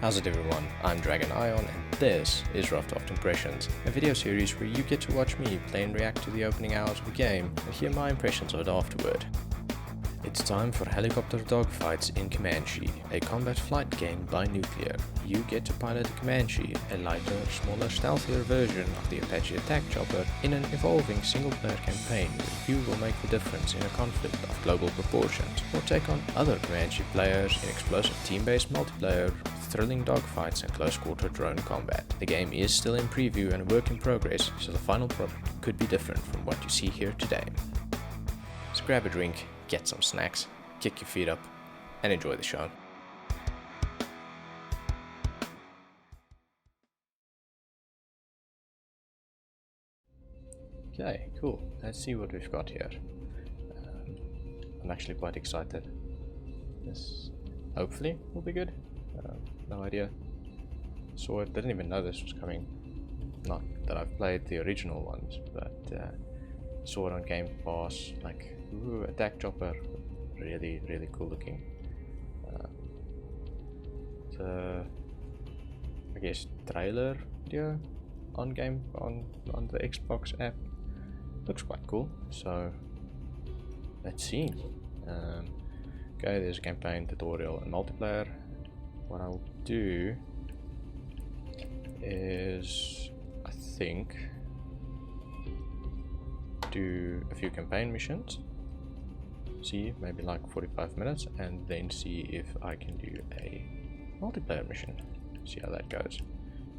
How's it everyone, I'm Dragon Ion and this is Rough Draft Impressions, a video series where you get to watch me play and react to the opening hours of a game and hear my impressions of it afterward. It's time for helicopter dogfights in Comanche, a combat flight game by Nukklear. You get to pilot the Comanche, a lighter, smaller, stealthier version of the Apache attack chopper, in an evolving single-player campaign where you will make the difference in a conflict of global proportions, or take on other Comanche players in explosive team-based multiplayer, thrilling dogfights and close-quarter drone combat. The game is still in preview and a work in progress, so the final product could be different from what you see here today. So grab a drink, get some snacks, kick your feet up, and enjoy the show. Okay, cool. Let's see what we've got here. I'm actually quite excited. This hopefully will be good. No idea. Saw it, didn't even know this was coming. Not that I've played the original ones, but saw it on Game Pass. Like, ooh, attack chopper, really cool looking. The I guess trailer video on the Xbox app looks quite cool. So let's see. Okay, there's a campaign, tutorial, and multiplayer. What I'll do is, I think, do a few campaign missions, see maybe like 45 minutes, and then see if I can do a multiplayer mission, see how that goes,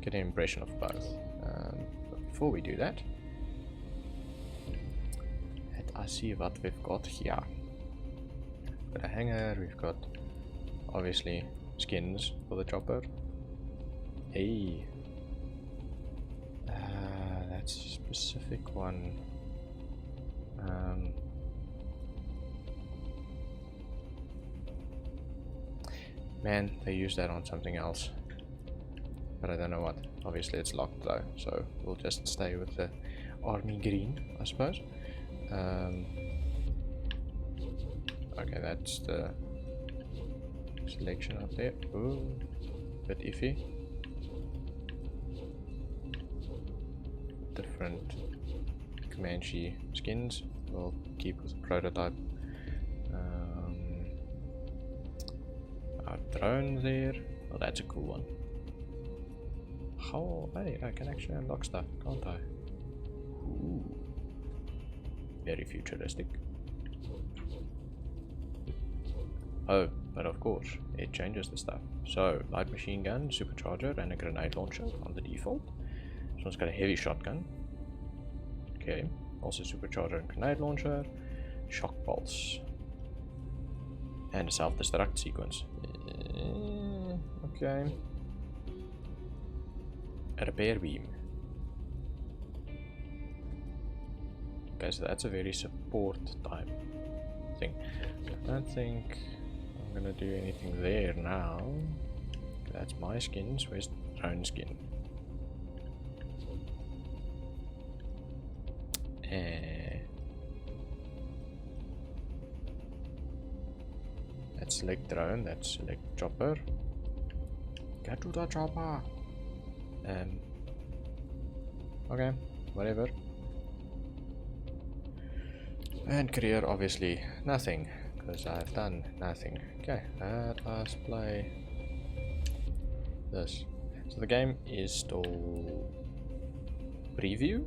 get an impression of both. But before we do that, let's see what we've got here. We've got a hanger, we've got obviously skins for the chopper. Hey, that's a specific one. Man, they use that on something else, but I don't know what. Obviously it's locked though, so we'll just stay with the army green, I suppose. Okay, that's the selection up there. Ooh, bit iffy. Different Comanche skins. We'll keep with the prototype. Our drone there. Oh, that's a cool one. How? Hey, I can actually unlock stuff, can't I? Ooh, very futuristic. Oh, but of course, it changes the stuff. So, light machine gun, supercharger, and a grenade launcher on the default. This one's got a heavy shotgun. Okay, also supercharger and grenade launcher, shock pulse, and a self-destruct sequence. Okay. A repair beam. Okay, so that's a very support type thing. I don't think I'm gonna do anything there now. That's my skins. Where's the drone skin? That's select drone, that's select chopper. Get to the chopper. Okay, whatever. And career, obviously nothing, because I've done nothing. Okay, let's play this. So the game is still preview,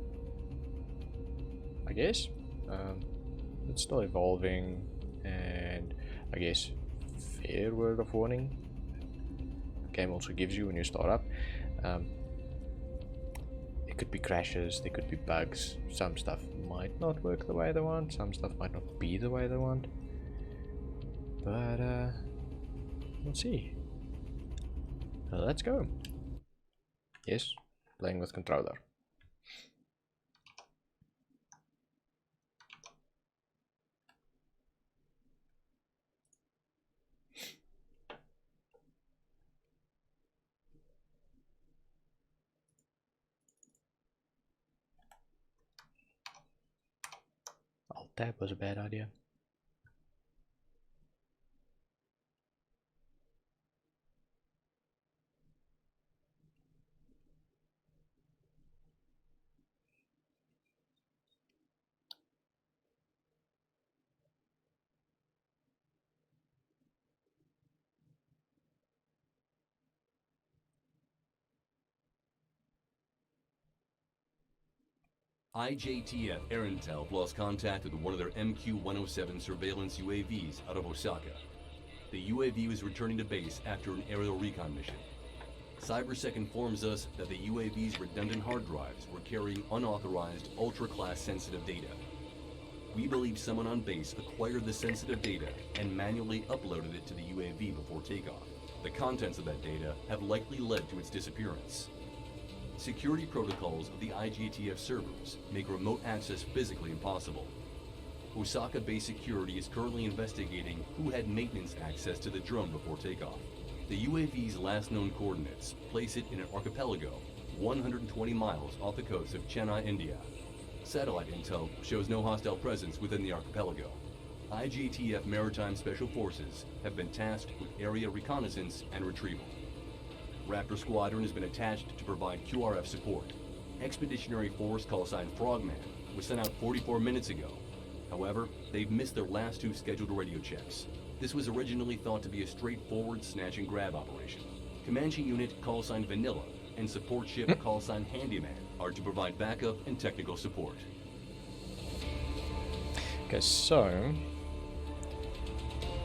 I guess. It's still evolving, and I guess fair word of warning. The game also gives you when you start up. There could be crashes, there could be bugs, some stuff might not work the way they want, some stuff might not be the way they want. But we'll see. Let's go. Yes, playing with controller. Alt tab was a bad idea. IJTF Air Intel lost contact with one of their MQ-107 surveillance UAVs out of Osaka. The UAV was returning to base after an aerial recon mission. CyberSec informs us that the UAV's redundant hard drives were carrying unauthorized, ultra-class sensitive data. We believe someone on base acquired the sensitive data and manually uploaded it to the UAV before takeoff. The contents of that data have likely led to its disappearance. Security protocols of the IJTF servers make remote access physically impossible. Osaka Base Security is currently investigating who had maintenance access to the drone before takeoff. The UAV's last known coordinates place it in an archipelago 120 miles off the coast of Chennai, India. Satellite intel shows no hostile presence within the archipelago. IJTF Maritime Special Forces have been tasked with area reconnaissance and retrieval. Raptor Squadron has been attached to provide QRF support. Expeditionary Force callsign Frogman was sent out 44 minutes ago. However, they've missed their last 2 scheduled radio checks. This was originally thought to be a straightforward snatch and grab operation. Comanche Unit callsign Vanilla and support ship callsign Handyman are to provide backup and technical support. Okay, so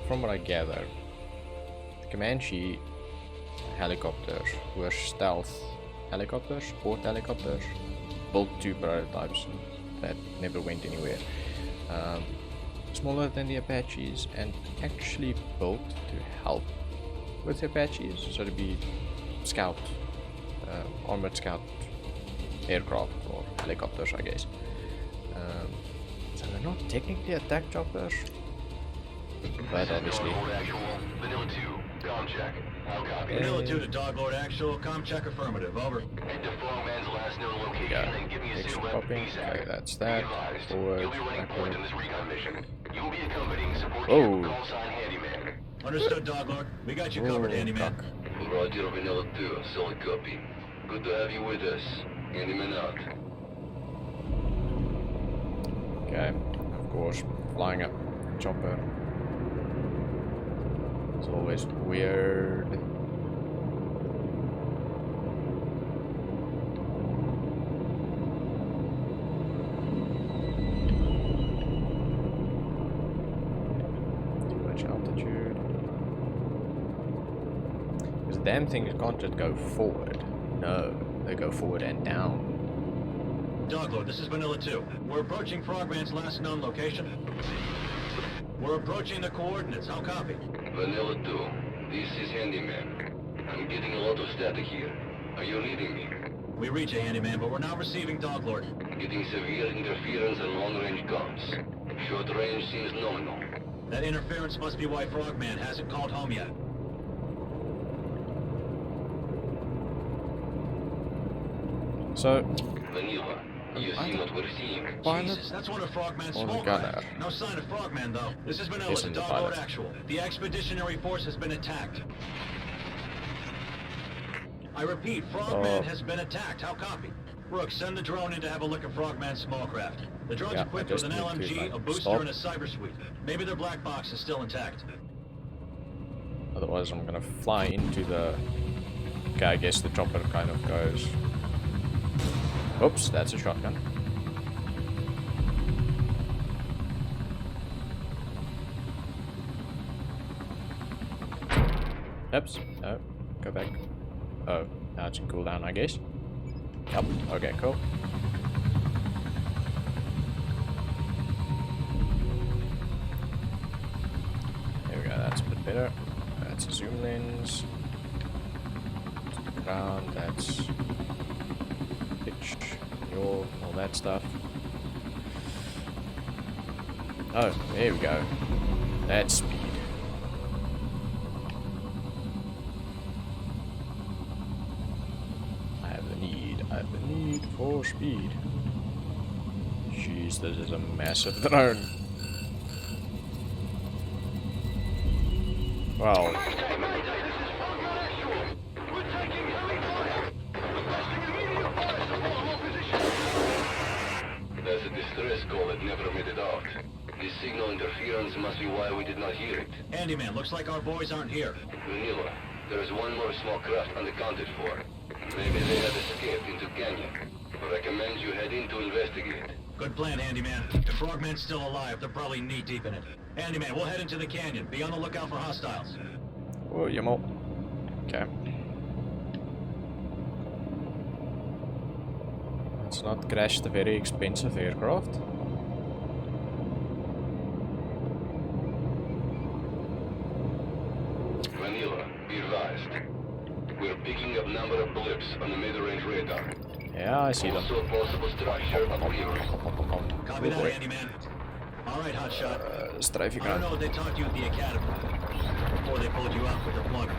from what I gather, the Comanche helicopters were stealth helicopters, sport helicopters, built 2 prototypes that never went anywhere. Smaller than the Apaches and actually built to help with the Apaches, so to be scout, armored scout aircraft or helicopters, I guess. So they're not technically attack choppers, but obviously. Vanilla 2, com check. How copy? Vanilla 2 to Doglord Actual, com check affirmative, over. Head to Frogman's last known location and give me a silhouette Okay, that's that. Forward, you'll be running point on this recon mission. You will be accompanying support oh. call sign Handyman. Understood, Doglord. We got you covered, Handyman. Roger, Vanilla 2, solid copy. Good to have you with us. Handyman out. Okay, of course, flying a chopper. It's always weird. Too much altitude. Because the damn things can't just go forward. No, they go forward and down. Doglord, this is Vanilla 2. We're approaching Frogman's last known location. We're approaching the coordinates. How copy? Vanilla 2, this is Handyman. I'm getting a lot of static here. Are you reading me? We reach you, Handyman, but we're now receiving Doglord. Getting severe interference and long-range comms. Short range seems nominal. That interference must be why Frogman hasn't called home yet. So, Vanilla, you see what we're seeing? Jesus, that's one of Frogman's Or the small gunner. craft. No sign of Frogman, though. This is Vanilla to Isn't the Doglord pilot. Actual. The Expeditionary Force has been attacked. I repeat, Frogman has been attacked. How copy? Rook, send the drone in to have a look at Frogman's small craft. The drone's Yeah, equipped I with just an need to, LMG, like, a booster, stop. and a cyber suite. Maybe their black box is still intact. otherwise I'm gonna fly into the... Okay, I guess the chopper kind of goes... Oops, that's a shotgun. Oops, no, go back. Oh, now it's a cooldown, I guess. Yep, okay, cool. There we go, that's a bit better. That's a zoom lens. To the ground, that's pitch, yaw, all that stuff. Oh, there we go. That's speed. I have the need for speed. Jeez, this is a massive drone. Wow. There's a distress call that never made it out. This signal interference must be why we did not hear it. Handyman, looks like our boys aren't here. Vanilla, there is one more small craft unaccounted for. Maybe they have escaped into canyon. Recommend you head in to investigate. Good plan, Handyman. If Frogman's still alive, they're probably knee-deep in it. Handyman, we'll head into the canyon. Be on the lookout for hostiles. Oh, jammer. Okay. Let's not crash the very expensive aircraft. Manila, be advised. We're picking up number of blips on the mid-range radar. Yeah, I see them. Also possible structure of river. Copy that, Handyman. Alright, hotshot. Strafe I don't know what they taught you at the academy before they pulled you out for deployment.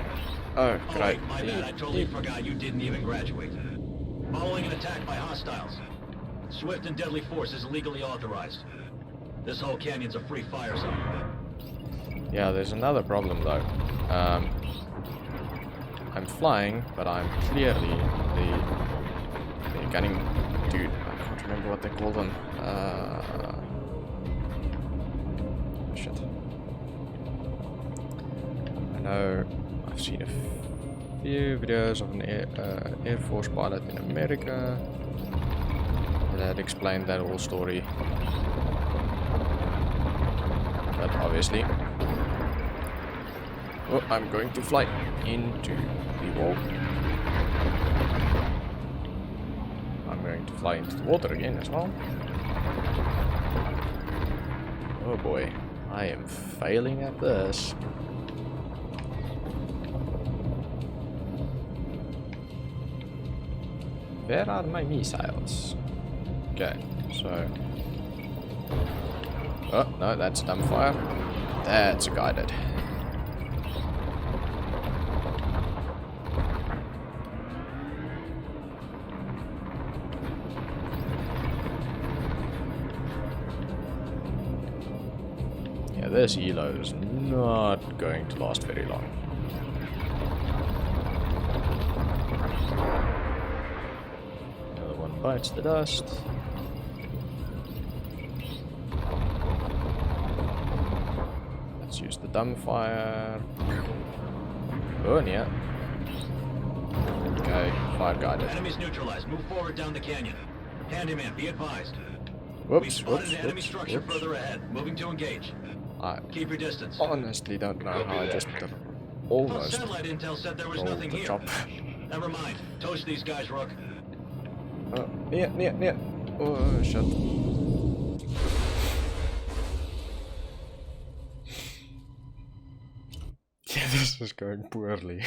Oh, Oh, great. wait, my bad. I totally forgot you didn't even graduate. Following an attack by hostiles. Swift and deadly force is legally authorized. This whole canyon's a free fire zone. Yeah, there's another problem though. I'm flying, but I'm clearly the gunning dude. I can't remember what they call them. Shit. I know I've seen a few videos of an Air Force pilot in America that explained that whole story. But obviously, oh, I'm going to fly into the wall. I'm going to fly into the water again as well. Oh boy, I am failing at this. Where are my missiles? Okay, so... Oh, no, that's dumbfire. That's guided. Yeah, this helo is not going to last very long. Another one bites the dust. Let's use the dumbfire. Oh, yeah. Okay, fire guided. Enemies neutralized. Move forward down the canyon. Handyman, be advised. We Whoops, spotted whoops, an enemy whoops, structure whoops. further ahead. Moving to engage. I Keep your distance. honestly don't know how I just Thought almost satellite intel said there was rolled nothing the here. chop. Never mind. Toast these guys, Rook. Near. Oh, shit. Yeah, this is going poorly.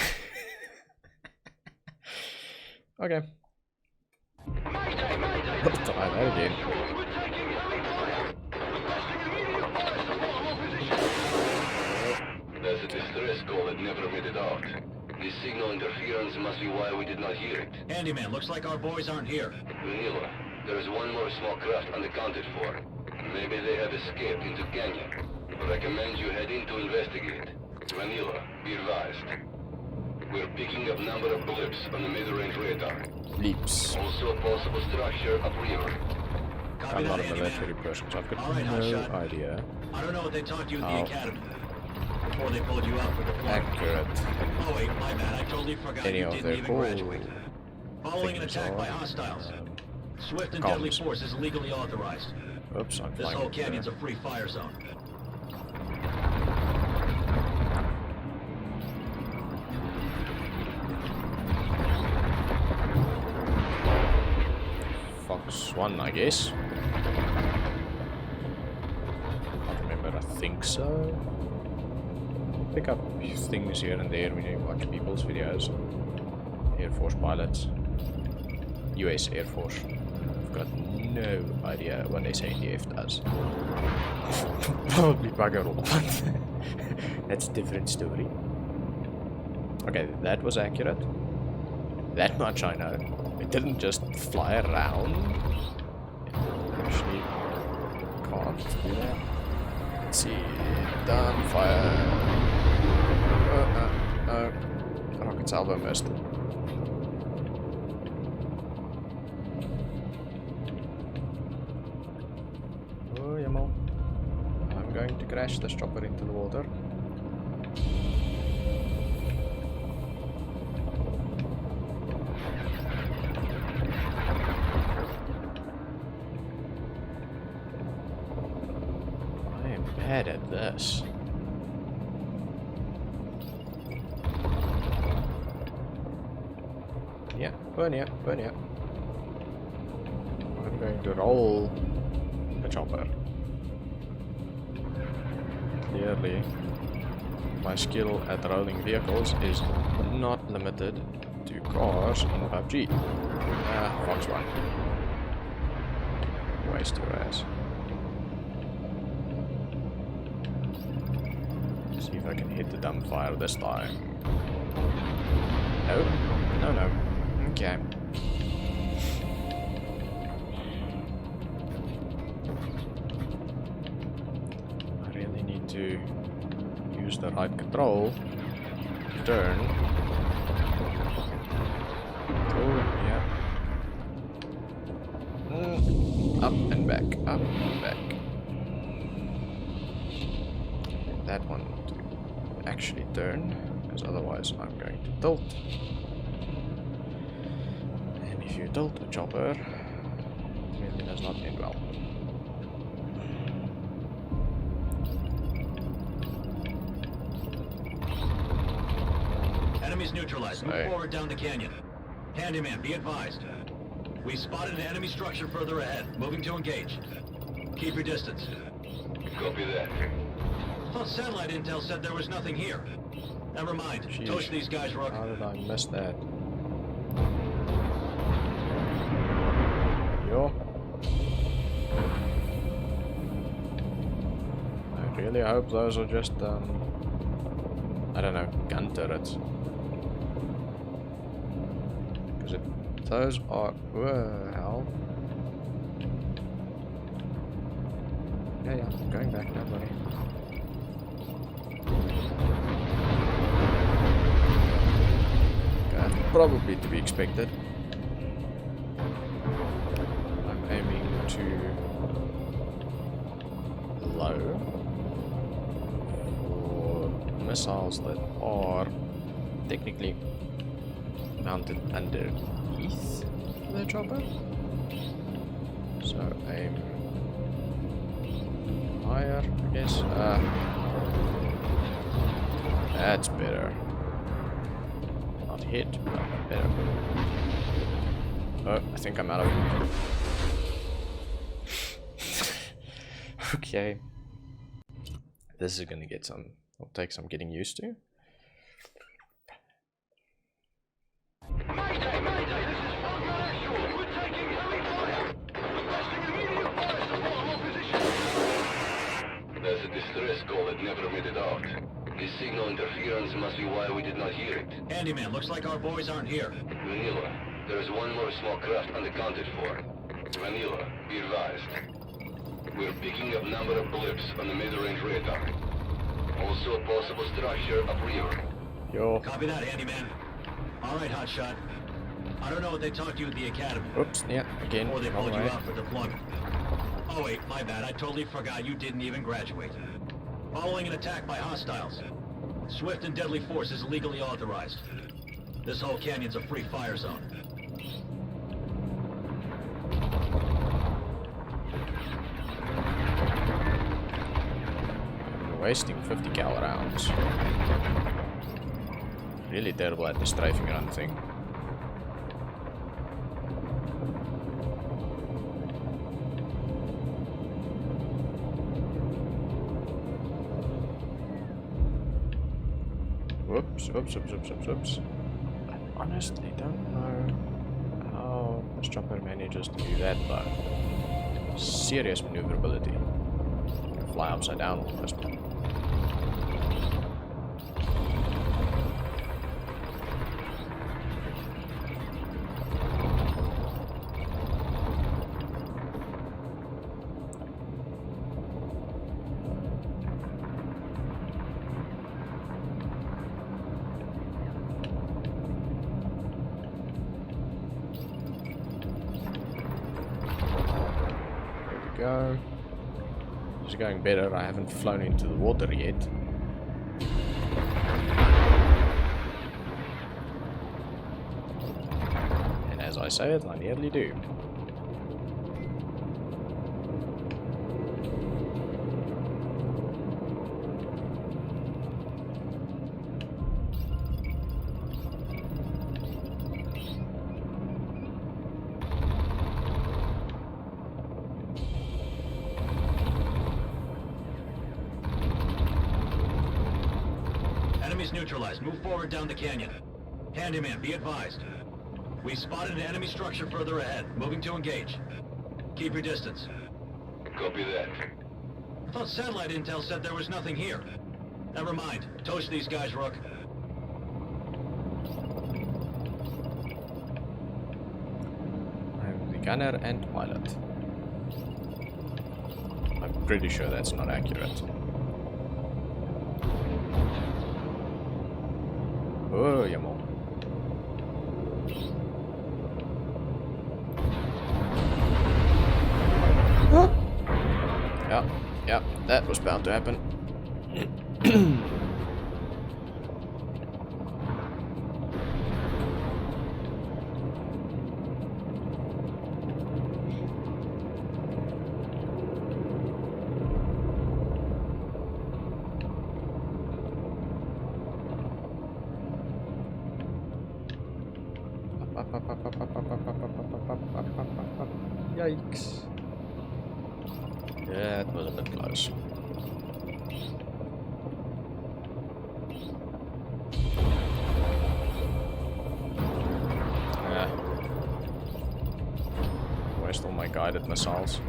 Okay. Let's try that again. That's a distress call that never made it out. This signal interference must be why we did not hear it. Handyman, looks like our boys aren't here. Manila, there is one more small craft unaccounted for. Maybe they have escaped into canyon. Recommend you head in to investigate. Manila, be advised. We're picking up number of blips on the mid-range radar. Leaps. Also possible structure upriver. Copy I'm that, not a Handyman. military person, so I've got Alright, no hotshot. idea I don't know what they taught you at How the academy before they pulled you out for deployment. accurate Oh wait, my bad. I totally forgot any you of didn't their even cool graduate. Following an things attack by are. hostiles. Swift and deadly Comms. force is legally authorized. Oops, I'm This flying. whole canyon's a free fire zone. Fox 1, I guess. Can't remember, I think so. Pick up things here and there when you watch people's videos. Air Force pilots. US Air Force. I've got no idea what SADF does. Probably bugger all, but that's a different story. Okay, that was accurate. That much I know. It didn't just fly around. It actually can't do that. Let's see. Done. Fire. No. Rocket salvo missed. Oh, Yamal. I'm going to crash this chopper into the water. right at this. Yeah, burn ya, burn ya. I'm going to roll the chopper. Clearly, my skill at rolling vehicles is not limited to cars in PUBG. Fox one. Waste your ass. See if I can hit the dumbfire this time. No, no, no. Okay. I really need to use the right control to turn. Oh, yeah. Up and back, up and back. That one to actually turn, because otherwise I'm going to tilt. And if you tilt a chopper, it really does not end well. Enemies neutralized. Move forward down the canyon. Handyman, be advised. We spotted an enemy structure further ahead. Moving to engage. Keep your distance. Copy that. Well, satellite intel said there was nothing here. Never mind. Jeez. Toast these guys, Rook. How did I miss that? Yo. I really hope those are just, I don't know, gun turrets. Because if those are... well... Yeah, I'm going back, don't worry. That's probably to be expected. I'm aiming to low for missiles that are technically mounted underneath the chopper. So aim higher, I guess. That's better. Not hit, but better. Oh, I think I'm out of it. Okay. This is gonna get some, it'll take some getting used to. Mayday! Mayday! This is Frogman Actual! We're taking heavy fire! Requesting immediate fire support on all positions! That's a distress call that never made it out. This signal interference must be why we did not hear it. Handyman, looks like our boys aren't here. Vanilla, there is one more small craft unaccounted for. Vanilla, be advised. We're picking up number of blips on the mid-range radar. Also possible structure upriver. Yo. Copy that, Handyman. All right, Hotshot. I don't know what they talked to you at the academy. Oops, yeah, again. Or they wrong pulled you way. out for deployment. Oh wait, my bad. I totally forgot you didn't even graduate. Following an attack by hostiles. Swift and deadly force is legally authorized. This whole canyon's a free fire zone. We're wasting 50 cal rounds. Really terrible at the strafing run thing. Whoops, whoops, whoops, whoops, whoops, whoops. I honestly don't know how this chopper manages to do that though. Serious maneuverability. You can fly upside down almost. Go. This is going better. I haven't flown into the water yet. And as I say it, I nearly do. Enemies neutralized. Move forward down the canyon. Handyman, be advised. We spotted an enemy structure further ahead. Moving to engage. Keep your distance. Copy that. I thought satellite intel said there was nothing here. Never mind. Toast these guys, Rook. I'm the gunner and pilot. I'm pretty sure that's not accurate. Oh, jammer. Yeah, that was bound to happen. Yikes. Yeah, it was a bit close. Waste all my guided missiles.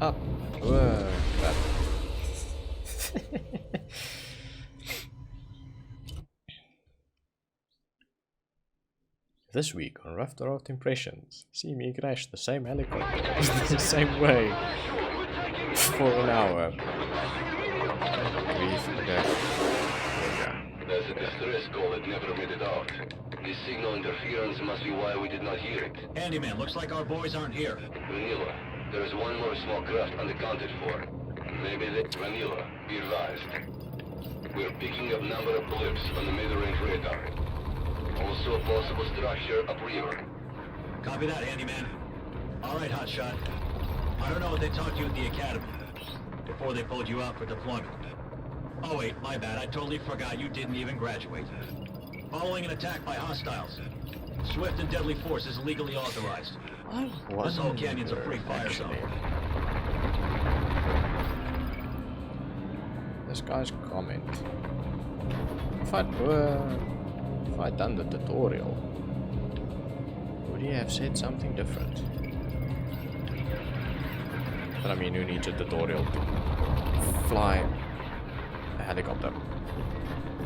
Up. Whoa, crap. This week on Rough Draft Impressions, see me crash the same helicopter the same way for an hour. Grief, okay. There's a distress call that never made it out. This signal interference must be why we did not hear it. Handyman, looks like our boys aren't here. Vanilla, there's one more small craft unaccounted for. Maybe they... Vanilla, be advised. We're picking up number of blips on the mid-range radar. Also a possible structure upriver. Copy that, Handyman. Alright, Hotshot. I don't know what they taught you at the Academy, before they pulled you out for deployment. Oh wait, my bad, I totally forgot you didn't even graduate. Following an attack by hostiles. Swift and deadly force is legally authorized. This whole canyon's a free fire zone. This guy's comment. If I'd done the tutorial, would he have said something different? But I mean, who needs a tutorial to fly a helicopter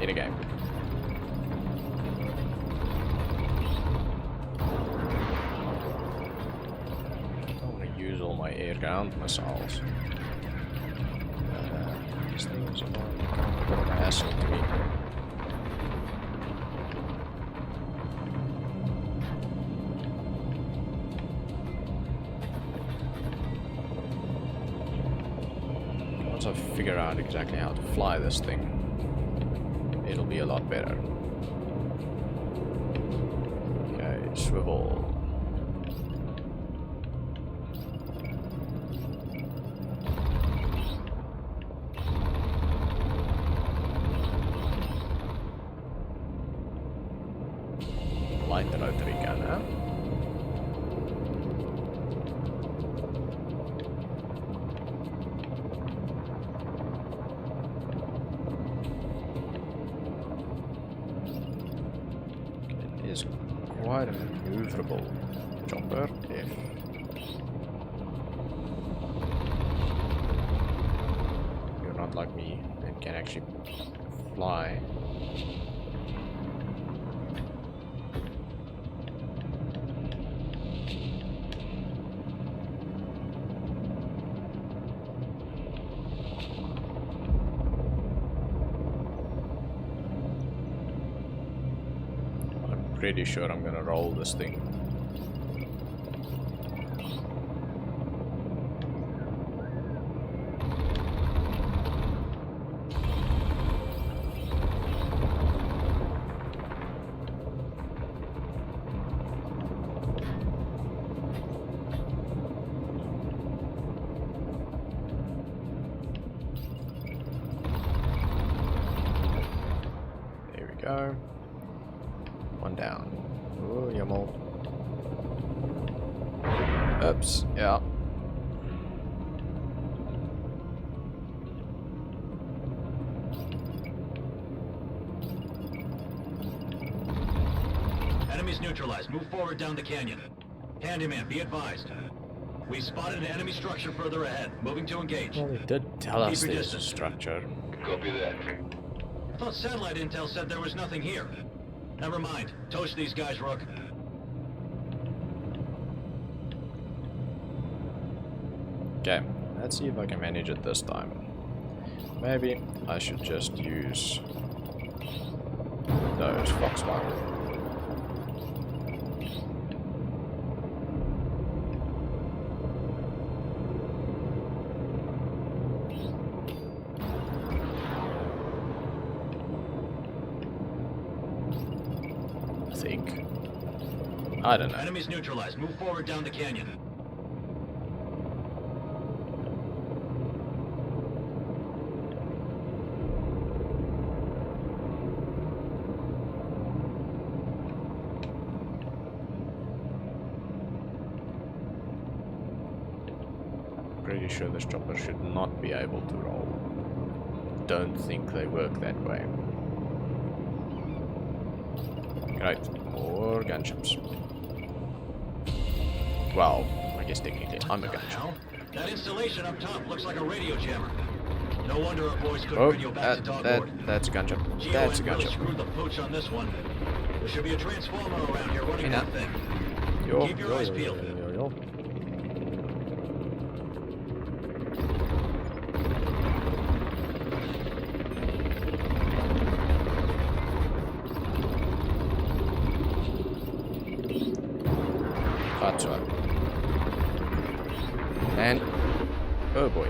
in a game? I don't want to use all my air-ground missiles. These things are a bit of a hassle to me. Once I figure out exactly how to fly this thing, it'll be a lot better. Okay, swivel. Light the rotary gunner. Is quite a maneuverable chopper if you're not like me and can actually fly. Pretty sure I'm gonna roll this thing. There we go. One down. Oh, jammer. Oops, yeah. Enemies neutralized. Move forward down the canyon. Handyman, be advised. We spotted an enemy structure further ahead. Moving to engage. Well, it did tell us Keep your there's a distance. structure. Copy that. I thought satellite intel said there was nothing here. Never mind. Toast these guys, Rook. Okay, let's see if I can manage it this time. Maybe I should just use those Foxfire. I don't know. Enemies neutralized. Move forward down the canyon. Pretty sure this chopper should not be able to roll. Don't think they work that way. Right, more gunships. Well, I guess technically I'm a gunship. That installation up top looks like a radio jammer. No wonder our boys couldn't Oh, radio back to Dogboard. that's a gunship. GON That's a really gunship. screwed the pooch on this one. There should be a transformer around here running that thing. Yo, Keep your eyes peeled. yo. Thought so. And oh boy.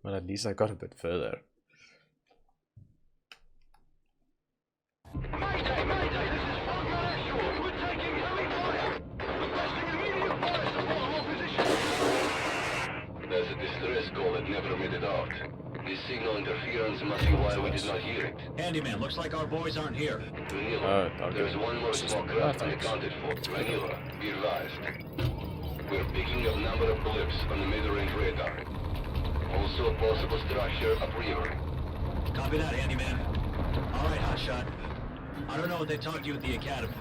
Well, at least I got a bit further. Mayday! Mayday! This is Frontman Actual! We're taking heavy fire! Requesting immediate fire support on all positions! That's a distress call that never made it out. This signal interference must be why we did not hear it. Handyman, looks like our boys aren't here. Vanilla, okay. there's one more small craft unaccounted for. Vanilla, be advised. We're picking up number of blips on the mid-range radar. Also possible structure upriver. Copy that, Handyman. Alright, Hotshot. I don't know what they taught you at the academy.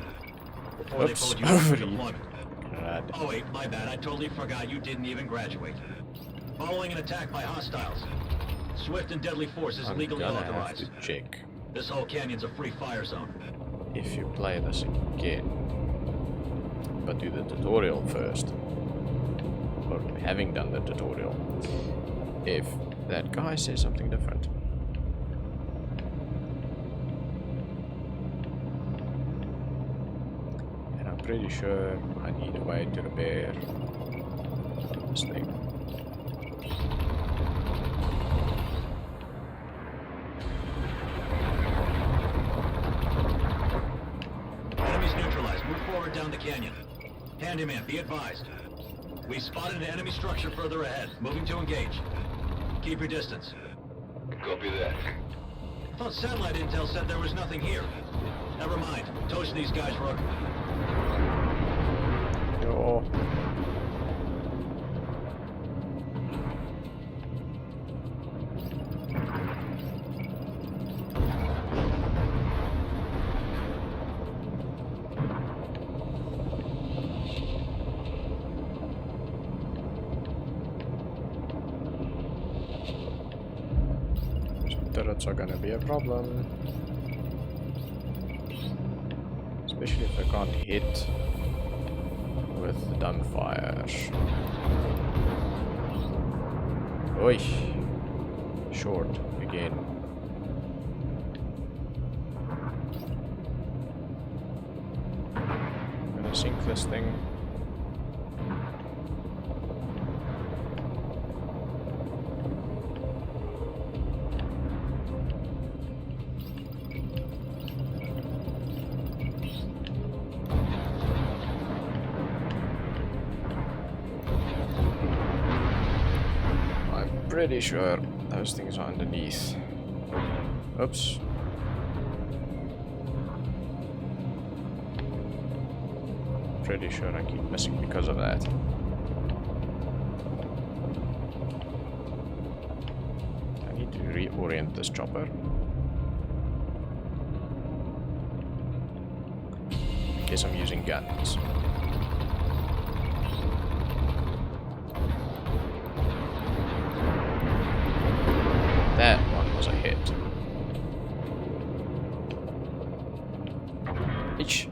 Before Oops, they pulled you out for overly. deployment. God. Oh wait, my bad. I totally forgot you didn't even graduate. Following an attack by hostiles. Swift and deadly force is I'm legally gonna have authorized. to check This whole canyon's a free fire zone. if you play this again, but do the tutorial first, or having done the tutorial, if that guy says something different. And I'm pretty sure I need a way to repair this thing. Enemies neutralized. Move forward down the canyon. Handyman, be advised. We spotted an enemy structure further ahead. Moving to engage. Keep your distance. Copy that. I thought satellite intel said there was nothing here. Never mind. Toast these guys, Rook. Yo. Turrets are gonna be a problem, especially if I can't hit with the dumbfire. Oi, short again. I'm gonna sink this thing. Pretty sure those things are underneath. Oops. Pretty sure I keep missing because of that. I need to reorient this chopper. Guess I'm using guns. That one was a hit. Each.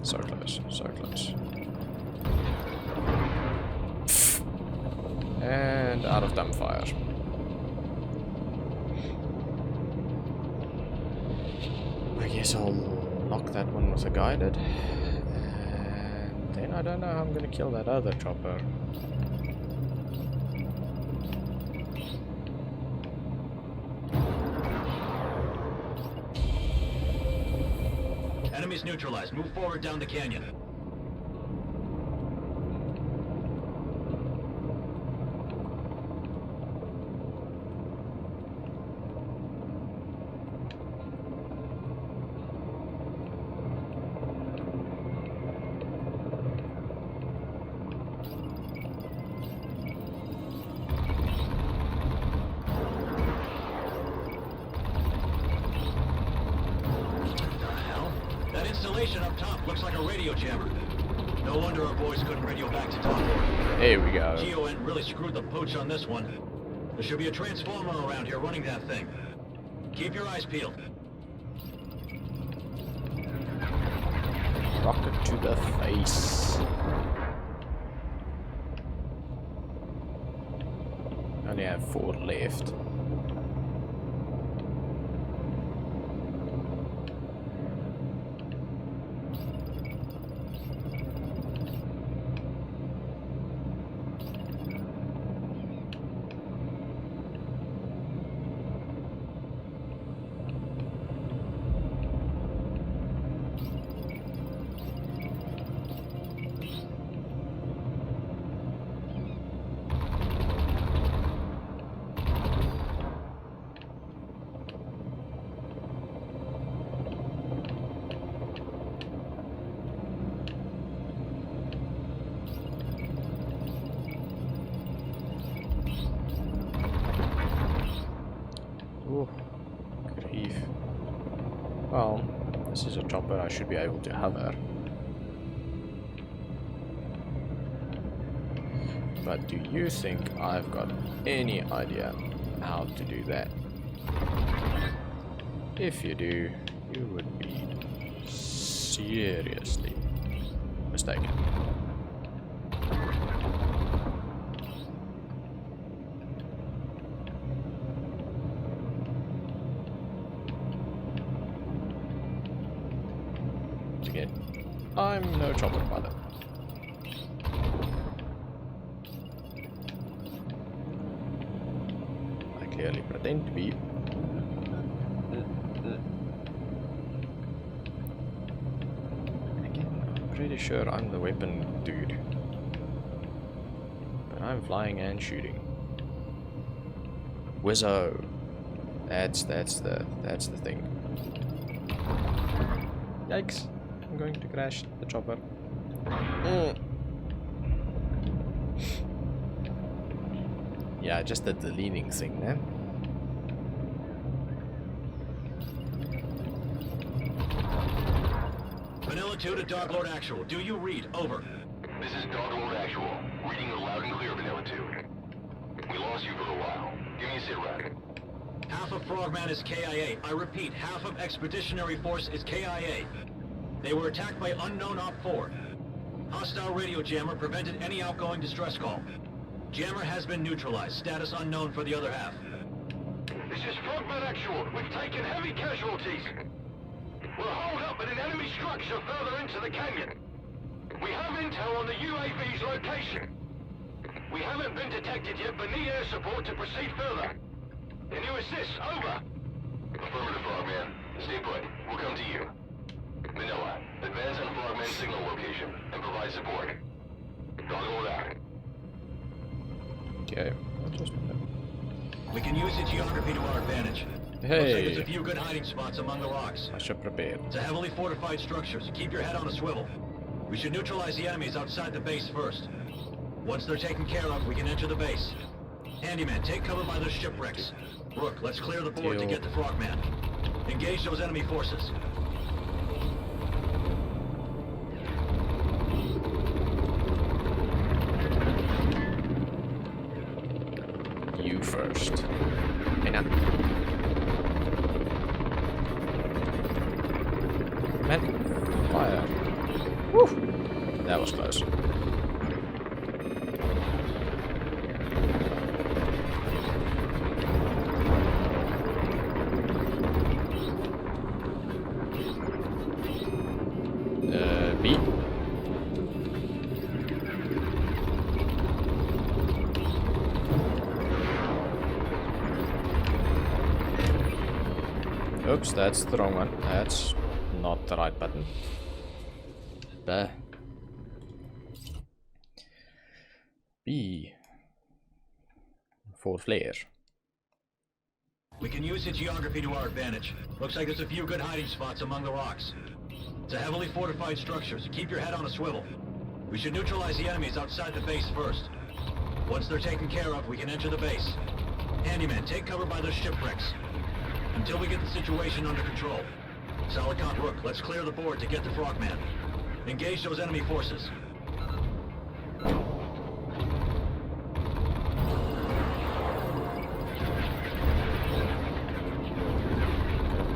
So close, so close. And out of dumbfire. I guess I'll lock that one with a guided. And then I don't know how I'm gonna kill that other chopper. Enemies neutralized. Move forward down the canyon. Installation up top looks like a radio jammer. No wonder our boys couldn't radio back to top floor. There we go. GON really screwed the pooch on this one. There should be a transformer around here running that thing. Keep your eyes peeled. Rocket to the face. Only have 4 left. Oh, grief. Well, this is a chopper I should be able to hover. But do you think I've got any idea how to do that? If you do, you would be seriously mistaken. Again, I'm no chopper pilot. I clearly pretend to be. Again, I'm pretty sure I'm the weapon dude. But I'm flying and shooting. Wizzo. That's the thing. Yikes. I'm going to crash the chopper. Yeah, I just did the leaning thing there. Vanilla 2 to Dark Lord Actual. Do you read? Over. This is Dark Lord Actual. Reading you loud and clear, Vanilla 2. We lost you for a while. Give me a sit rep. Half of Frogman is KIA. I repeat, half of Expeditionary Force is KIA. They were attacked by unknown Op 4. Hostile radio jammer prevented any outgoing distress call. Jammer has been neutralized. Status unknown for the other half. This is Frogman Actual. We've taken heavy casualties. We're holed up in an enemy structure further into the canyon. We have intel on the UAV's location. We haven't been detected yet, but need air support to proceed further. Can you assist? Over. Affirmative, Frogman. Stay put. We'll come to you. Vanilla, advance on Frogman's signal location and provide support. Doggo out. Okay, I'll just... We can use the geography to our advantage. Looks like there's a Hey! few good hiding spots among the rocks. I should prepare. It's a heavily fortified structure, so keep your head on a swivel. We should neutralize the enemies outside the base first. Once they're taken care of, we can enter the base. Handyman, take cover by those shipwrecks. Rook, let's clear the board to get the Frogman. Engage those enemy forces. you first. Hey now. Man, fire. Woo! That was close. B. Oops, that's the wrong one. That's not the right button. B. For flare. We can use the geography to our advantage. Looks like there's a few good hiding spots among the rocks. It's a heavily fortified structure, so keep your head on a swivel. We should neutralize the enemies outside the base first. Once they're taken care of, we can enter the base. Handyman, take cover by those shipwrecks. Until we get the situation under control. Solid cop Rook, let's clear the board to get the Frogman. Engage those enemy forces.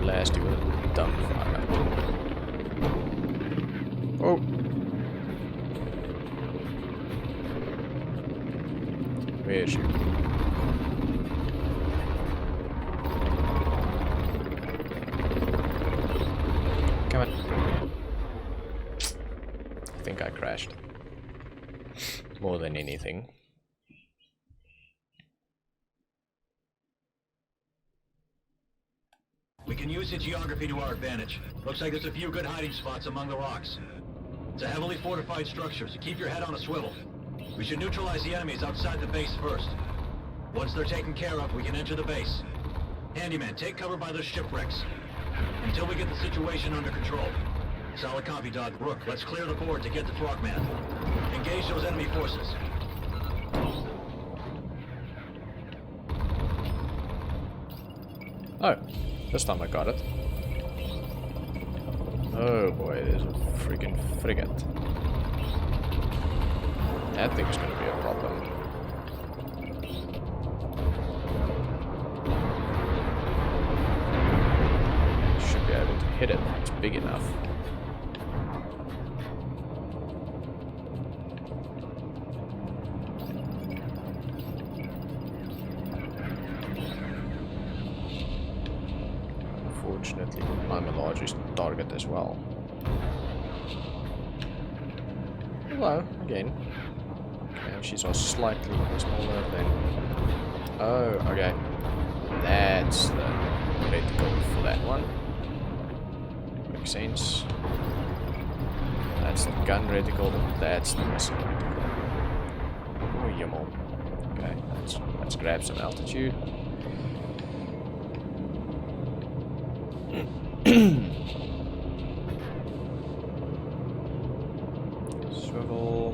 Blast you with a dumbfire. Oh! Where is you? Come on. I think I crashed. More than anything. We can use the geography to our advantage. Looks like there's a few good hiding spots among the rocks. It's a heavily fortified structure, so keep your head on a swivel. We should neutralize the enemies outside the base first. Once they're taken care of, we can enter the base. Handyman, take cover by those shipwrecks. Until we get the situation under control. Solid copy, Dog. Rook, let's clear the board to get the Frogman. Engage those enemy forces. Oh, this time I got it. Oh boy, there's a freaking frigate. That thing's gonna be a problem. Should be able to hit it, it's big enough. Unfortunately, I'm a larger target as well. Hello, again. Okay, she's a slightly smaller than... Oh, okay. That's the reticle for that one. Makes sense. That's the gun reticle, that's the missile reticle. Oh, yummel. Okay, let's grab some altitude. Swivel.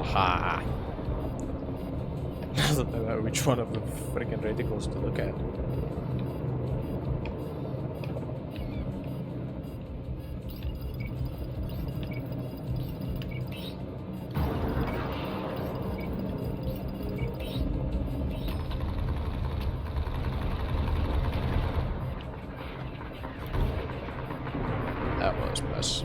Ha! Doesn't know which one of the freaking reticles to look at. That was a mess.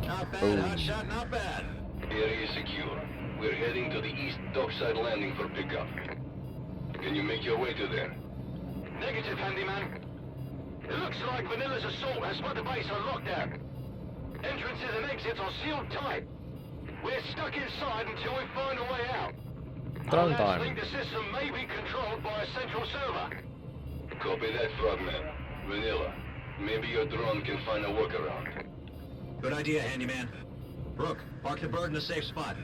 Not bad, hotshot, not bad. Area secure. We're heading to the east dockside landing for pickup. Can you make your way to there? Negative, Handyman. It looks like Vanilla's assault has put the base on lockdown. Entrances and exits are sealed tight. We're stuck inside until we find a way out. Drone I time. think the system may be controlled by a central server. Copy that, Frogman. Vanilla, maybe your drone can find a workaround. Good idea, Handyman. Rook, park the bird in a safe spot.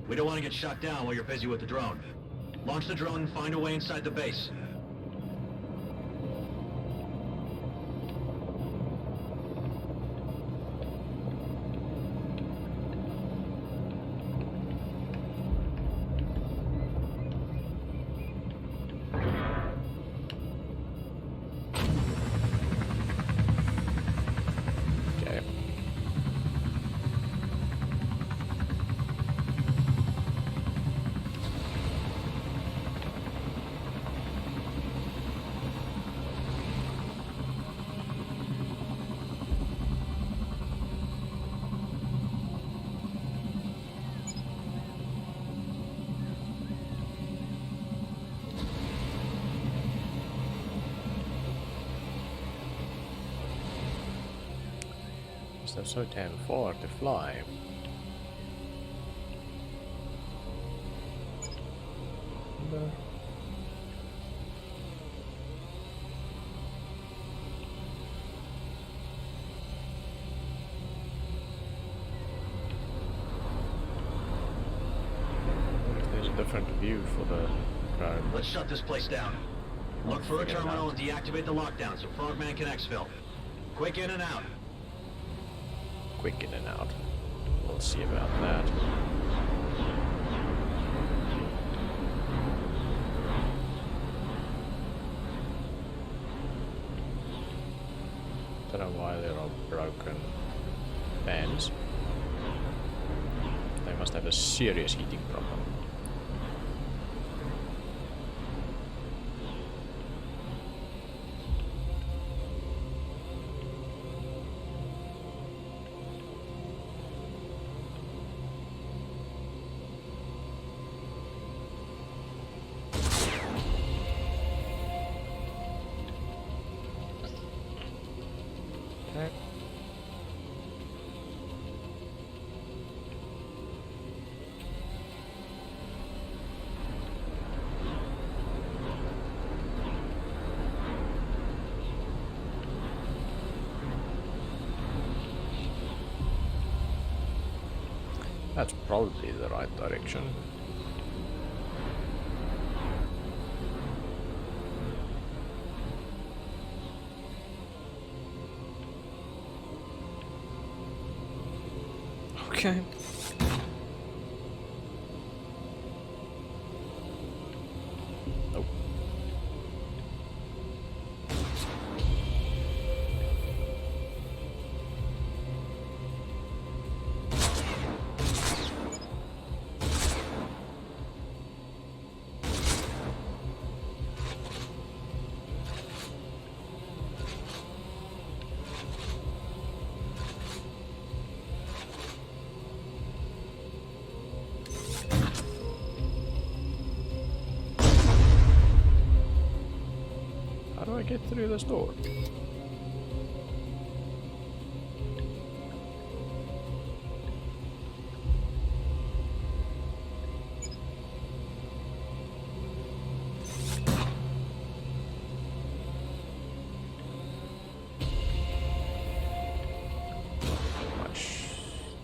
We don't want to get shot down while you're busy with the drone. Launch the drone and find a way inside the base. Okay. They're so damn far to fly. No. There's a different view for the drone. Let's shut this place down. Look for a Figure it terminal out. and deactivate the lockdown so Frogman can exfil. Quick in and out. Quick in and out. We'll see about that. Don't know why they're all broken fans. They must have a serious heating problem. Okay. That's probably the right direction. Okay. Nope. How do I get through this door?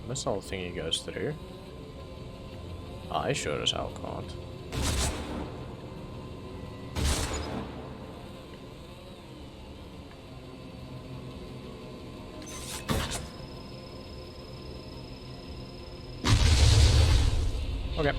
Missile thingy goes through. I sure as hell can't. Okay.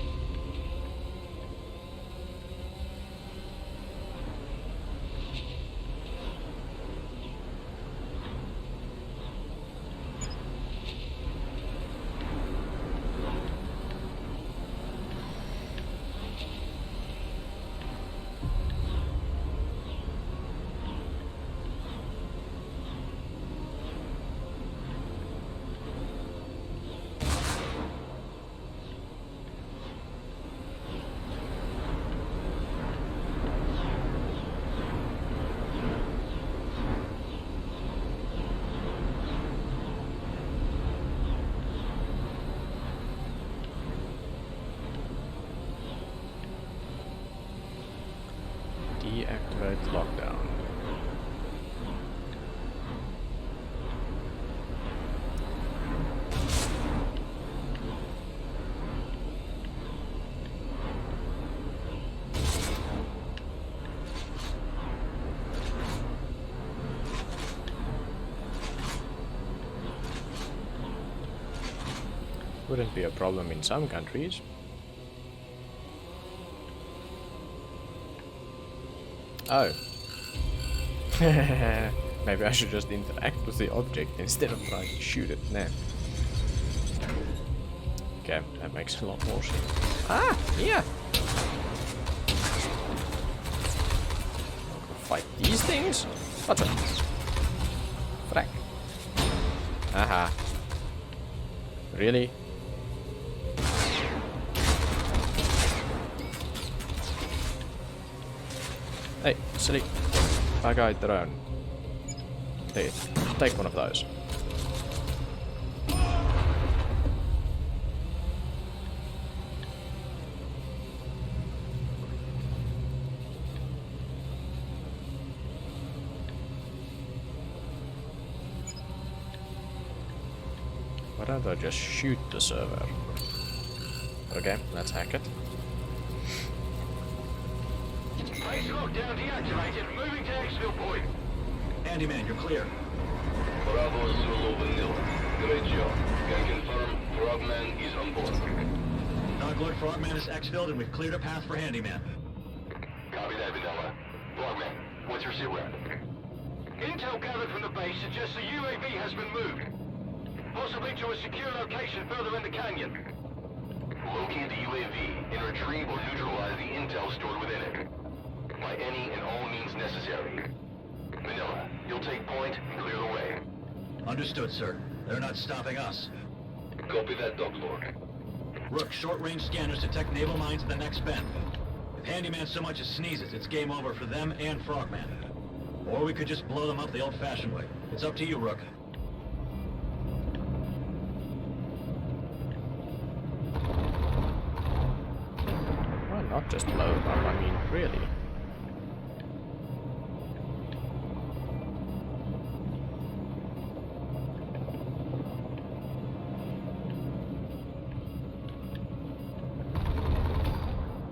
Deactivate lockdown. wouldn't be a problem in some countries. Oh. Maybe I should just interact with the object instead of trying to shoot it. Nah. Okay, that makes a lot more sense. Ah! Yeah! Fight these things? What the? Frack. Aha. Really? Hey, silly bug-eyed drone. Take one of those. Why don't I just shoot the server? Okay, let's hack it. Base lockdown deactivated. Moving to exfil point. Handyman, you're clear. Bravo Zulu Vanilla. Great job. Can confirm Frogman is on board. Nukklear Frogman is exfilled and we've cleared a path for Handyman. Copy that, Vanilla. Frogman, what's your sit rep? Intel gathered from the base suggests the UAV has been moved. Possibly to a secure location further in the canyon. Locate the UAV and retrieve or neutralize the intel stored within it. By any and all means necessary. Vanilla, you'll take point and clear the way. Understood, sir. They're not stopping us. Copy that, Doc Lord. Rook, short-range scanners detect naval mines in the next bend. If Handyman so much as sneezes, it's game over for them and Frogman. Or we could just blow them up the old-fashioned way. It's up to you, Rook. Why not just blow them up? I mean, really.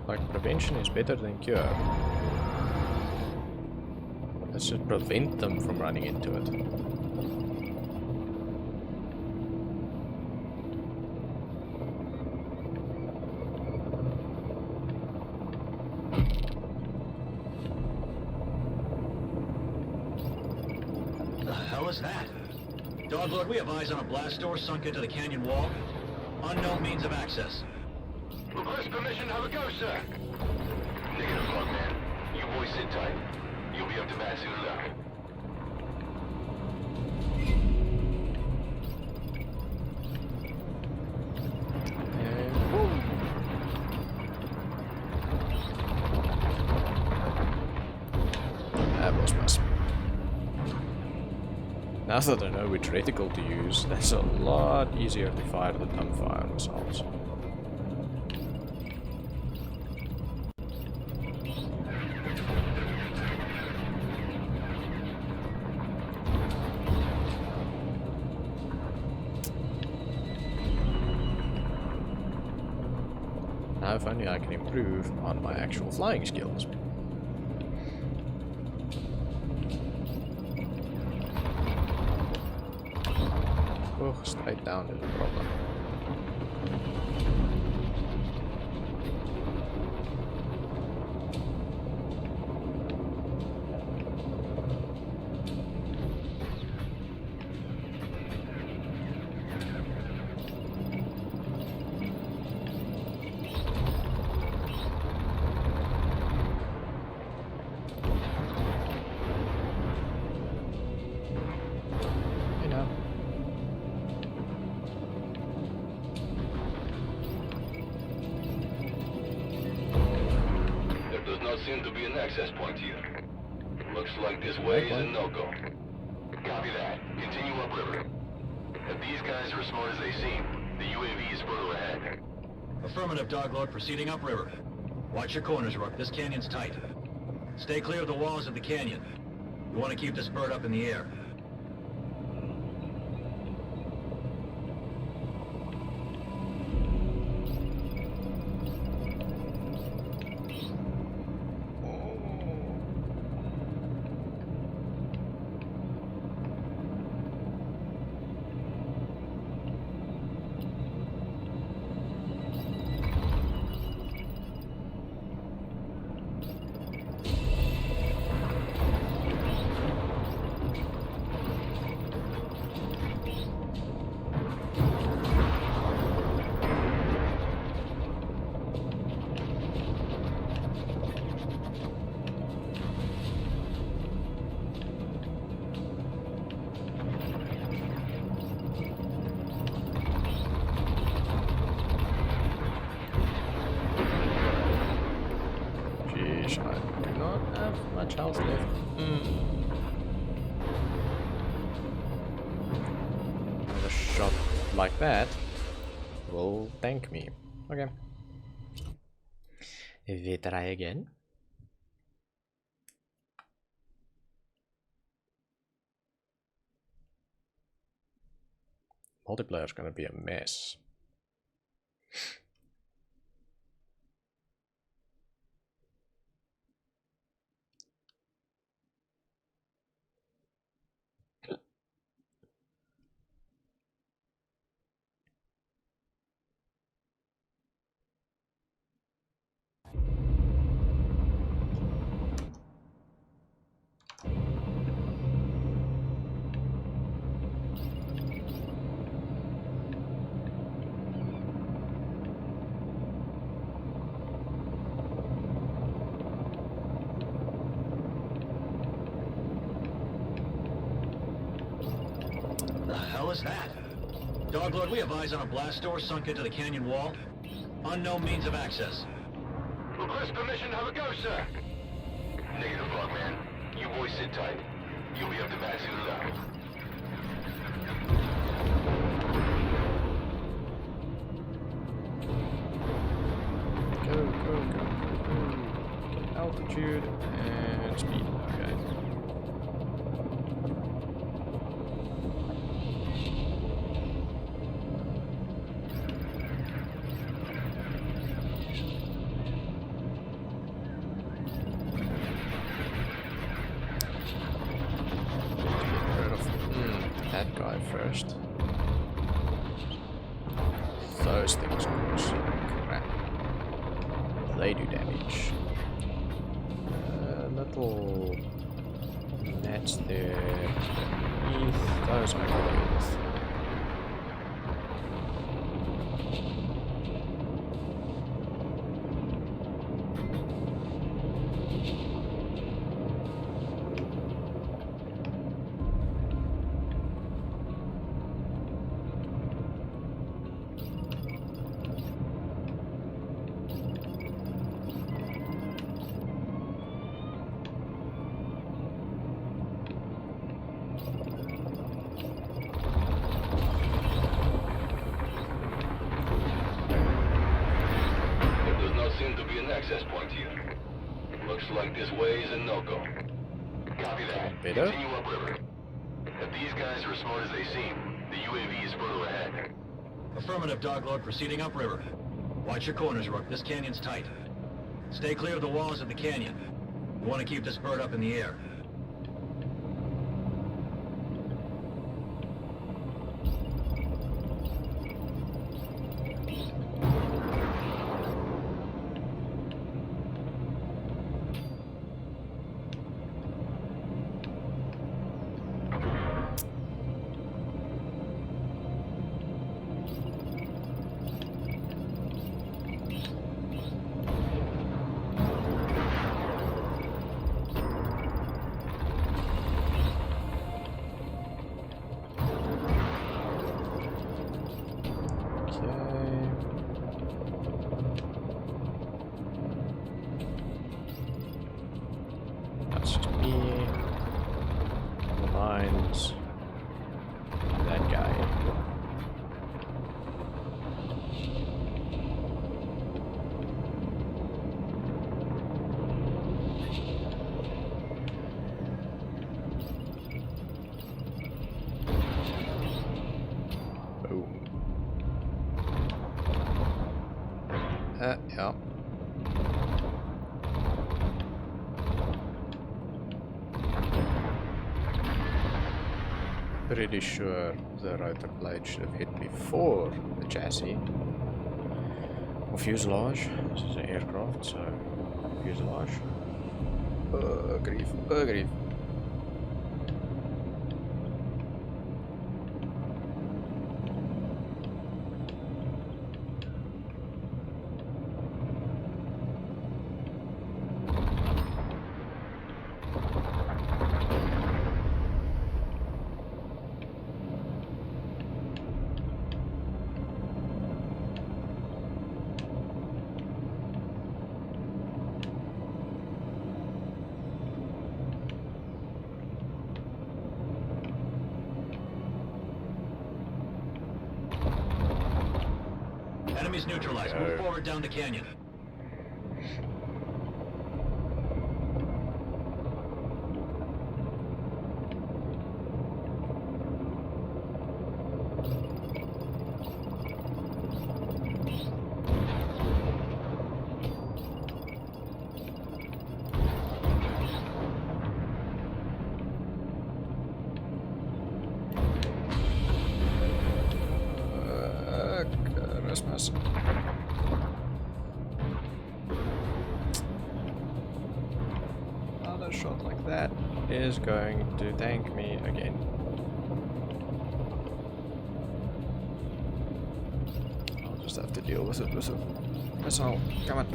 Like, prevention is better than cure. Let's just prevent them from running into it. The hell is that? Doglord, we have eyes on a blast door sunk into the canyon wall. Unknown means of access. Request permission, have a go, sir. Negative, Frogman. You boys sit tight. You'll be up to bat soon enough. And boom. That was my speed. Now that I know which reticle to use, that's a lot easier to fire the dumbfire missiles. Now if only I can improve on my actual flying skills. Oh, straight down is a problem. Seem to be an access point here. Looks like this way is a no-go. Copy that. Continue upriver. If these guys are as smart as they seem, the UAV is further ahead. Affirmative, Doglord, proceeding upriver. Watch your corners, Rook. This canyon's tight. Stay clear of the walls of the canyon. You want to keep this bird up in the air. much health left. A shot like that will tank me. Okay. We try again. Multiplayer is gonna be a mess. Is that? Doglord, we have eyes on a blast door sunk into the canyon wall. Unknown means of access. Request permission to have a go, sir. Negative, Frogman. You boys sit tight. You'll be up to bat soon enough. Go. Altitude and speed. Okay. That guy first. Those things cause crap. They do damage. Little nets there. Underneath. Those are great. Access point here. Looks like this way is a no-go. Copy that. Better. Continue upriver. If these guys are as smart as they seem, the UAV is further ahead. Affirmative, Doglord. Proceeding upriver. Watch your corners, Rook. This canyon's tight. Stay clear of the walls of the canyon. We want to keep this bird up in the air. That guy. Boom. Yeah. Pretty sure the rotor blade should have hit before the chassis. Or fuselage. This is an aircraft, so fuselage. Grief. Grief. Enemy's neutralized. Move forward down the canyon. Christmas. Another shot like that is going to thank me again. I'll just have to deal with it with a missile. Come on.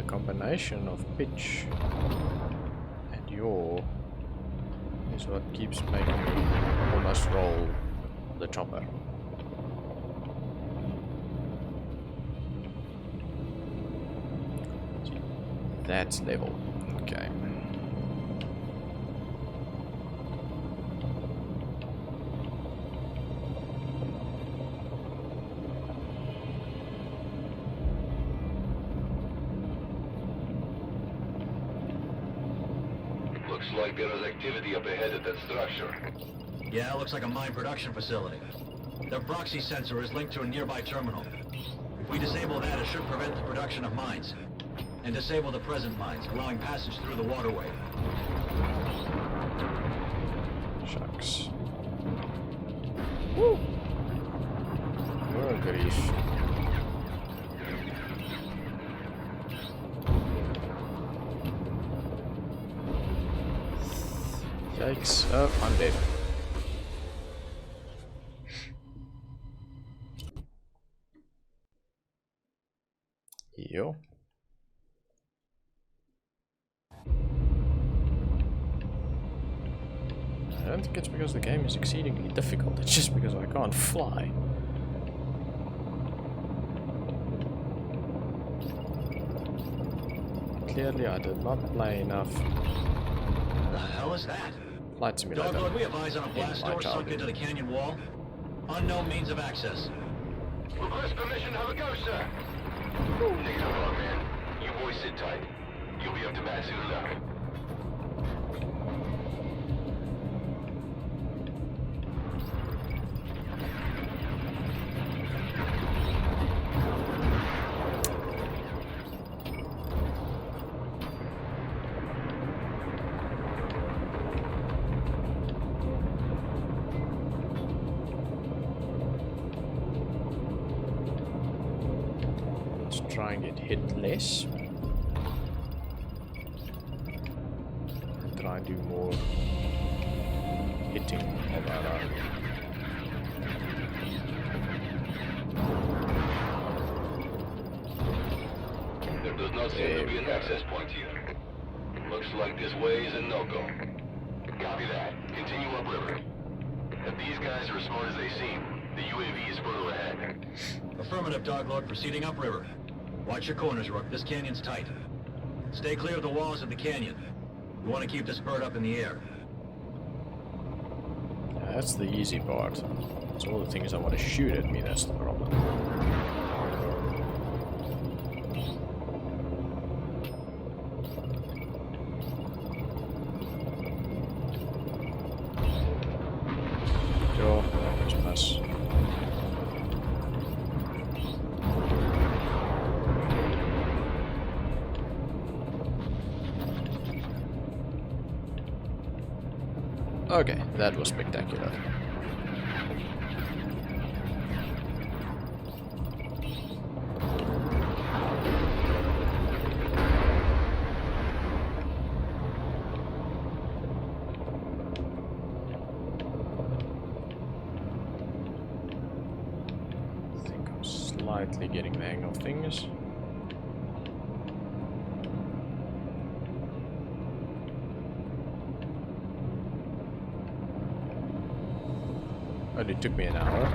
Combination of pitch and yaw is what keeps making me almost roll the chopper. That's level. Okay. Looks like there is activity up ahead at that structure. Yeah, looks like a mine production facility. Their proxy sensor is linked to a nearby terminal. If we disable that, it should prevent the production of mines. And disable the present mines, allowing passage through the waterway. Shucks. Woo! Oh, grief. Yikes. Oh, I'm dead. Yo. I don't think it's because the game is exceedingly difficult, it's just because I can't fly. Clearly I did not play enough. The hell is that? Flight Simulator. Dog, we have eyes on a blast door sunk into the canyon wall. Unknown means of access. Request permission, have a go, sir. Negative, man. You boys sit tight. You'll be up to bat soon enough. Try and get hit less. And try and do more hitting of our own. There does not seem to be an access point here. Looks like this way is a no-go. Copy that. Continue upriver. If these guys are as smart as they seem, the UAV is further ahead. Affirmative, Doglord. Proceeding upriver. Watch your corners, Rook. This canyon's tight. Stay clear of the walls of the canyon. We want to keep this bird up in the air. Yeah, that's the easy part. It's all the things I want to shoot at me, that's the problem. Sure, that was a mess. Okay, that was spectacular. slightly getting the hang of things. Only took me an hour.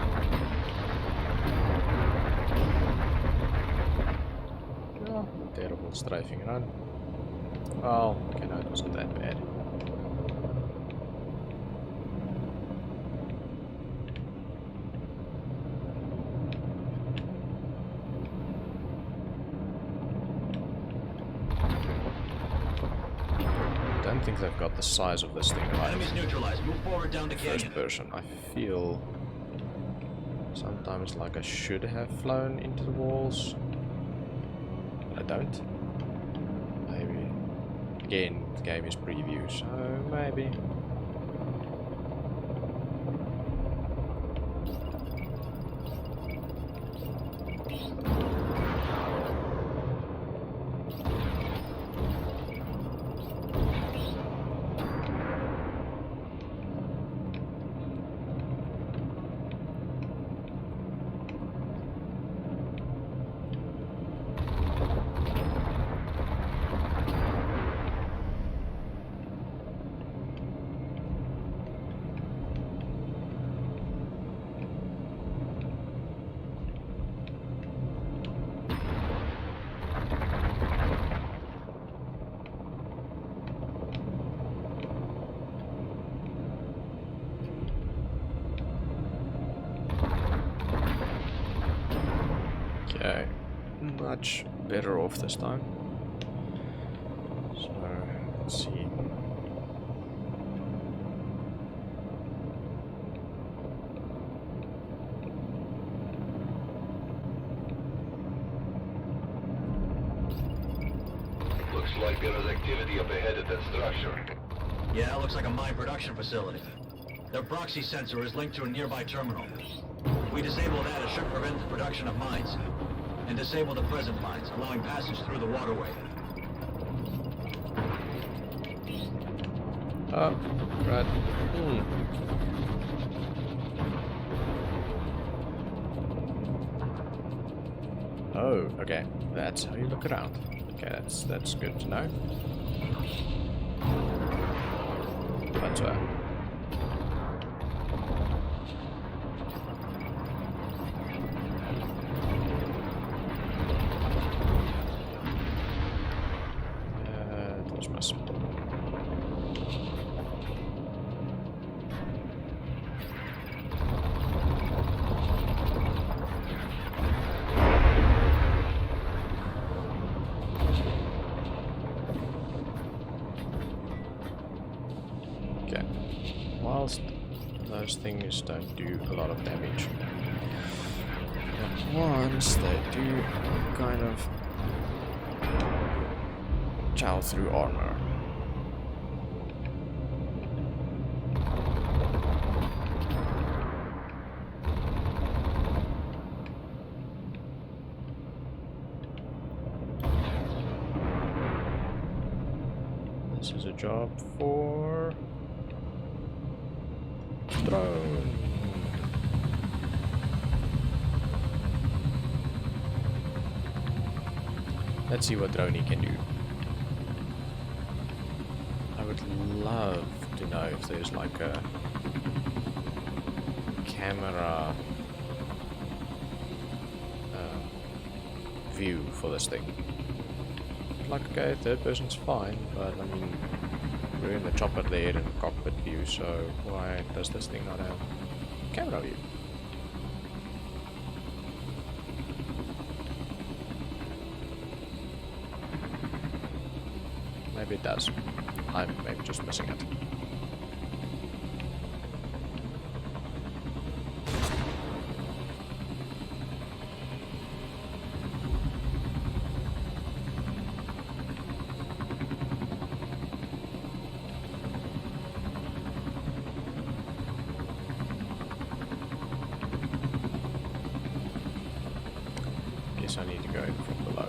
Yeah, terrible strafing run. Well, okay, no, it wasn't that bad. I don't think they've got the size of this thing right. Enemies neutralized. Move forward down the First canyon. person, I feel sometimes like I should have flown into the walls. I don't. Maybe. Again, the game is preview, so maybe. Okay, much better off this time. So, let's see. Looks like there is activity up ahead at that structure. Yeah, it looks like a mine production facility. Their proxy sensor is linked to a nearby terminal. If we disable that, it should prevent the production of mines. And disable the present mines, allowing passage through the waterway. Oh, right. Oh, okay. That's how you look around. Okay, that's good to know. But it was my spot. Okay. Whilst those things don't do a lot of damage, but once they do kind of chow through armor. This is a job for drone. Let's see what Droney can do. I would love to know if there's like a camera view for this thing. Like, okay, third person's fine, but I mean, we're in the chopper there in the cockpit view, so why does this thing not have camera view? Maybe it does. I'm maybe just missing it. Guess I need to go in from below.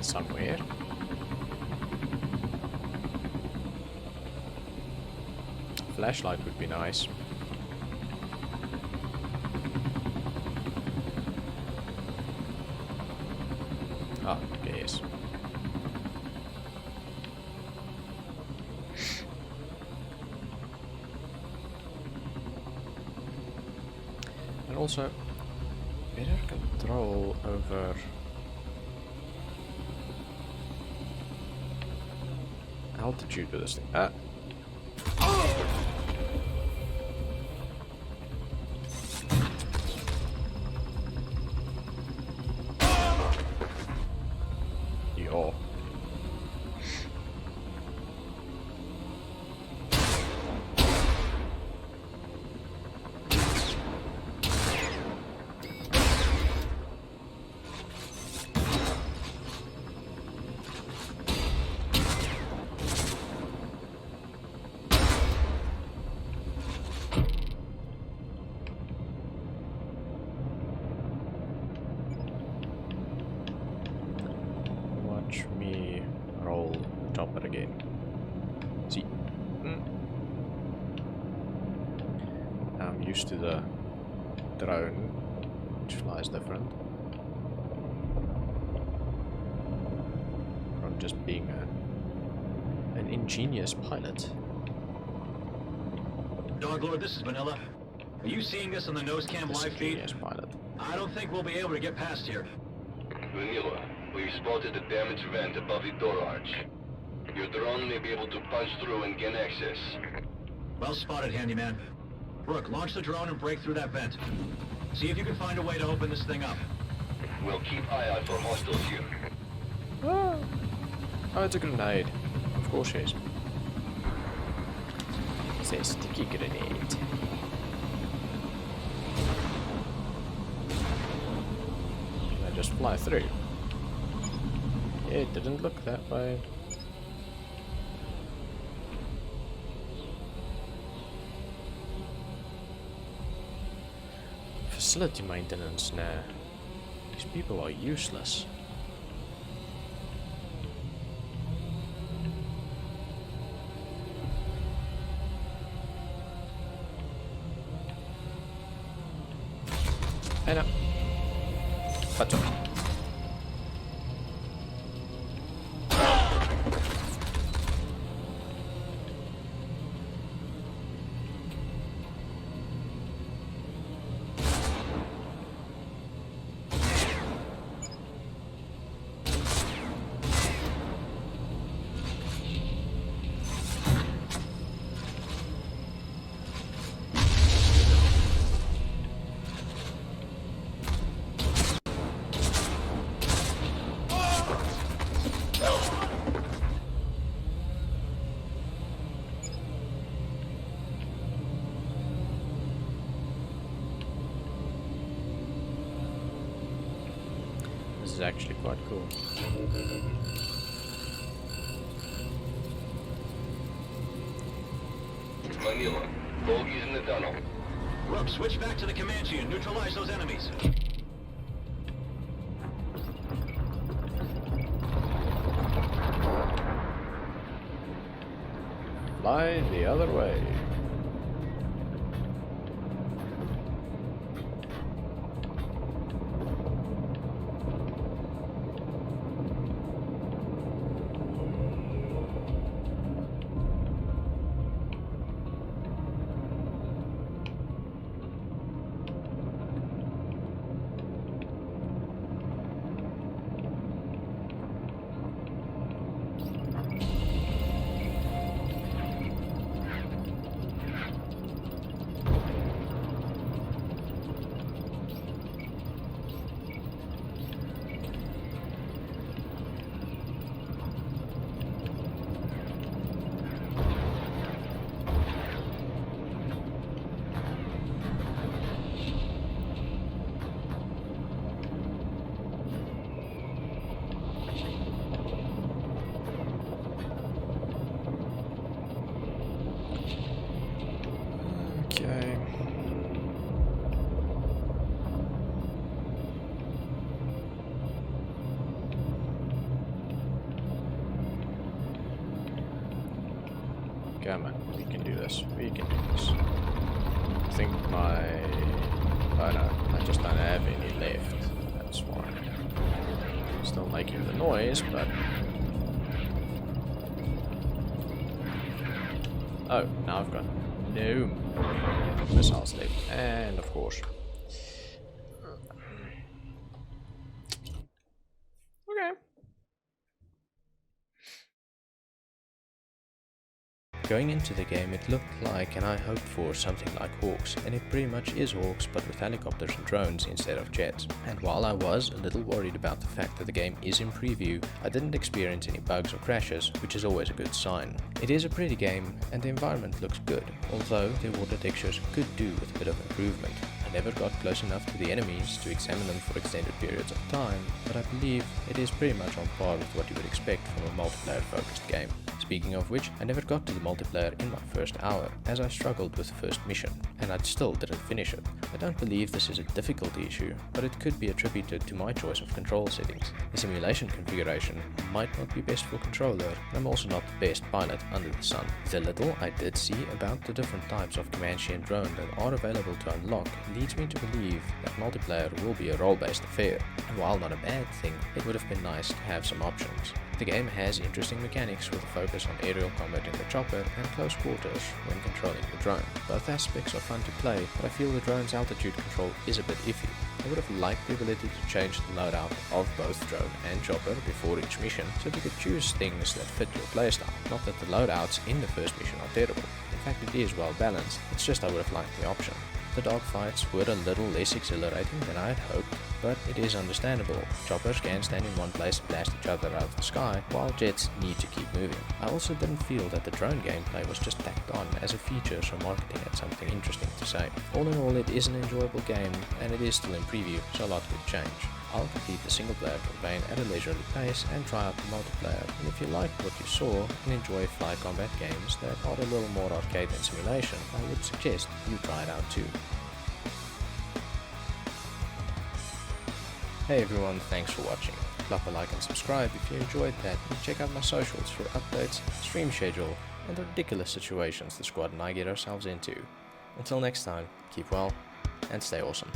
Somewhere. Flashlight would be nice. And also, better control over altitude with this thing. Yo. Watch me roll chopper again. See. I'm used to the drone, which flies different from just being an ingenious pilot. Doglord, this is Vanilla. Are you seeing this on the nose cam live feed? Ingenious pilot. I don't think we'll be able to get past here. Vanilla, we've spotted a damaged vent above the door arch. Your drone may be able to punch through and gain access. Well spotted, handyman. Brooke, launch the drone and break through that vent. See if you can find a way to open this thing up. We'll keep eye out for hostiles here. Oh, it's a grenade. Of course it is. It's a sticky grenade. Can I just fly through? It didn't look that way. Facility maintenance now. These people are useless. Hey now. What's up? This is actually quite cool. Vanilla, bogies in the tunnel. Rook, switch back to the Comanche and neutralize those enemies. Fly the other way. Okay. Come on, we can do this. We can do this. I think my... Oh no, I just don't have any left. That's why. Still making the noise, but... Oh, now I've got no missiles left. And of course, Going into the game it looked like, and I hoped for, something like Hawks, and it pretty much is Hawks but with helicopters and drones instead of jets. And while I was a little worried about the fact that the game is in preview, I didn't experience any bugs or crashes, which is always a good sign. It is a pretty game and the environment looks good, although the water textures could do with a bit of improvement. I never got close enough to the enemies to examine them for extended periods of time, but I believe it is pretty much on par with what you would expect from a multiplayer focused game. Speaking of which, I never got to the multiplayer in my first hour, as I struggled with the first mission, and I still didn't finish it. I don't believe this is a difficulty issue, but it could be attributed to my choice of control settings. The simulation configuration might not be best for controller, and I'm also not the best pilot under the sun. The little I did see about the different types of Comanche and drone that are available to unlock leads me to believe that multiplayer will be a role-based affair, and while not a bad thing, it would have been nice to have some options. The game has interesting mechanics with a focus on aerial combat in the chopper and close quarters when controlling the drone. Both aspects are fun to play, but I feel the drone's altitude control is a bit iffy. I would have liked the ability to change the loadout of both drone and chopper before each mission, so that you could choose things that fit your playstyle. Not that the loadouts in the first mission are terrible. In fact, it is well balanced, it's just I would have liked the option. The dogfights were a little less exhilarating than I had hoped, but it is understandable. Choppers can stand in one place and blast each other out of the sky, while jets need to keep moving. I also didn't feel that the drone gameplay was just tacked on as a feature, so marketing had something interesting to say. All in all, it is an enjoyable game, and it is still in preview, so a lot could change. I'll complete the single player campaign at a leisurely pace and try out the multiplayer, and if you liked what you saw and enjoy fly combat games that are a little more arcade than simulation, I would suggest you try it out too. Hey everyone, thanks for watching. Drop a like and subscribe if you enjoyed that, and check out my socials for updates, stream schedule, and the ridiculous situations the squad and I get ourselves into. Until next time, keep well and stay awesome.